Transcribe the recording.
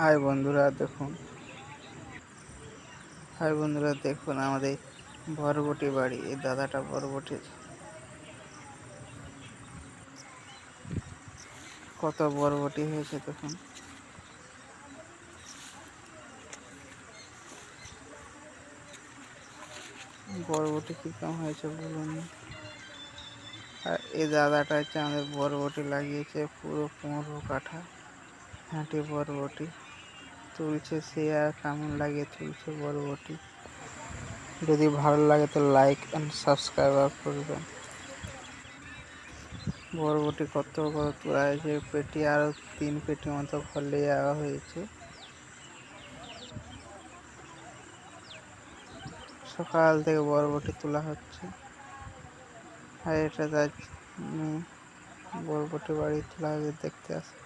High বন্ধুরা দেখুন high বন্ধুরা দেখুন আমাদের বরবটি বাড়ি। এই দাদাটা বরবটির কত বরবটি হয়েছে দেখুন। বরবটি কি কম হয়েছে বলুন। আর এই দাদাটা হচ্ছে আমাদের বরবটি লাগিয়েছে পুরো 15 কাঠা হাঁটি বরবটি তুলছে। সে আর কেমন লাগে তুলছে বরবটি। যদি ভালো লাগে তো লাইক অ্যান্ড সাবস্ক্রাইব করবেন। বরবটি কত তোলা হয়েছে, পেটি আরো 3 পেটি মতো ফলে যাওয়া হয়েছে। সকাল থেকে বরবটি তোলা হচ্ছে। আর এটা বরবটি বাড়ি তোলা দেখতে আসে।